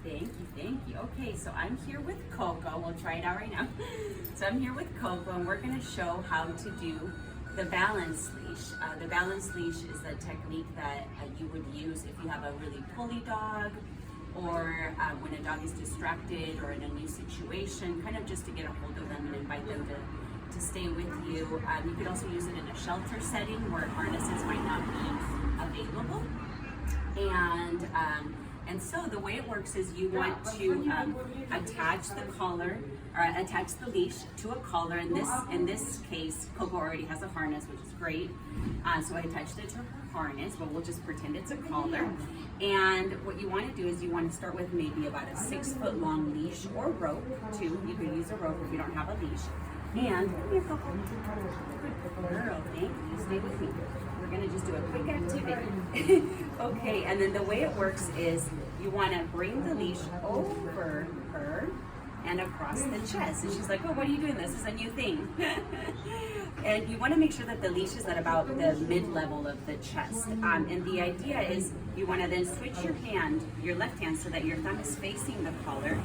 Thank you, thank you. Okay, so I'm here with Coco. We'll try it out right now. So I'm here with Coco, and we're going to show how to do the balance leash. The balance leash is a technique that you would use if you have a really pulley dog, or when a dog is distracted or in a new situation, kind of just to get a hold of them and invite them to stay with you. You could also use it in a shelter setting where harnesses might not be available. And so the way it works is you want to attach the collar or attach the leash to a collar. In this case, Coco already has a harness, which is great. So I attached it to her harness, but we'll just pretend it's a collar. And what you want to do is you want to start with maybe about a 6-foot long leash or rope too. You could use a rope if you don't have a leash. And come here, Coco. Good girl, thank you. Stay with me. We're gonna just do a quick activity. Okay, and then the way it works is you want to bring the leash over her and across the chest. And she's like, oh, what are you doing? This is a new thing. And you want to make sure that the leash is at about the mid-level of the chest. And the idea is you want to then switch your left hand, so that your thumb is facing the collar.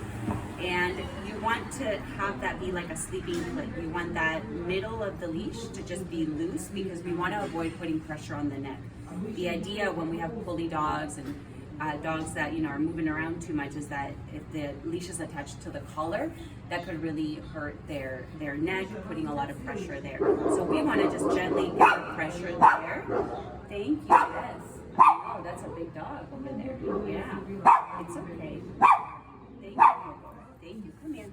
And you want to have that be like a sleeping clip. You want that middle of the leash to just be loose, because we want to avoid putting pressure on the neck. The idea when we have pulley dogs and dogs that are moving around too much is that if the leash is attached to the collar, that could really hurt their neck, putting a lot of pressure there. So we want to just gently give the pressure there. Thank you. Yes. Oh, that's a big dog over there. Yeah. It's okay. Thank you. Thank you. Come here.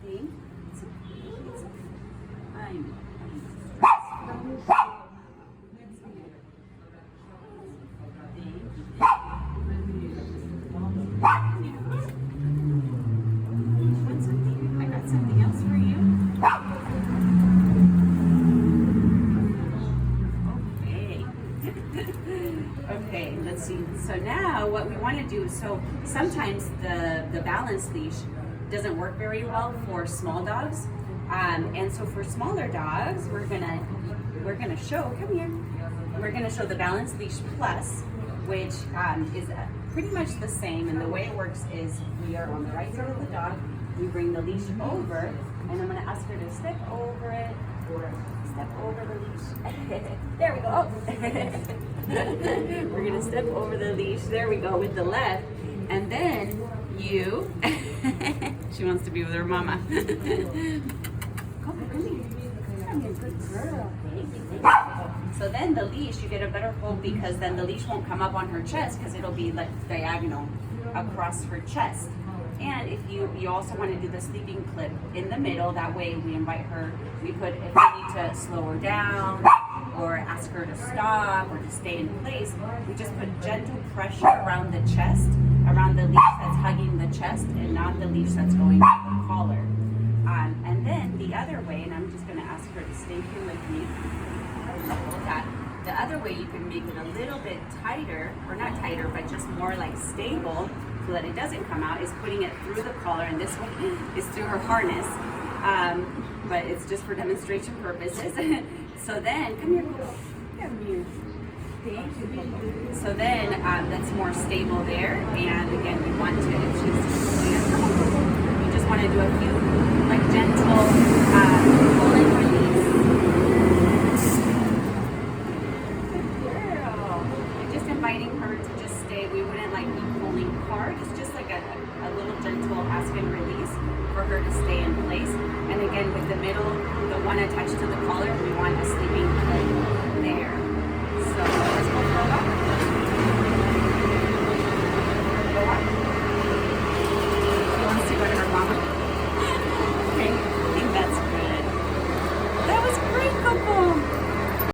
Thank you. It's okay. I'm stressed. I got something else for you. Okay. Okay, let's see. So now what we want to do, so sometimes the balance leash doesn't work very well for small dogs. And so for smaller dogs, we're gonna show, come here. We're gonna show the balance leash plus, which is pretty much the same. And the way it works is we are on the right side of the dog. We bring the leash over, and I'm going to ask her to step over it, or step over the leash. There we go. We're going to step over the leash. There we go, with the left. And then you, she wants to be with her mama. Come here. Come here, good girl. So then the leash, you get a better hold, because then the leash won't come up on her chest, because it'll be like diagonal across her chest. And if you also want to do the sleeping clip in the middle, that way we invite her, if we need to slow her down or ask her to stop or to stay in place, we just put gentle pressure around the chest, around the leash that's hugging the chest, and not the leash that's going to the collar. And then the other way, and I'm just going to ask her to stay here with me. The other way you can make it a little bit tighter, or not tighter, but just more like stable, so that it doesn't come out, is putting it through the collar, and this one is through her harness, but it's just for demonstration purposes. So then, come here, come here. Thank you. So then that's more stable there, and again, we want to, if she's, you just want to do a few like gentle pull and release. Inviting her to just stay. We wouldn't like be pulling hard. It's just like a little gentle ask and release for her to stay in place. And again, with the middle, the one attached to the collar, we want a sleeping clip there.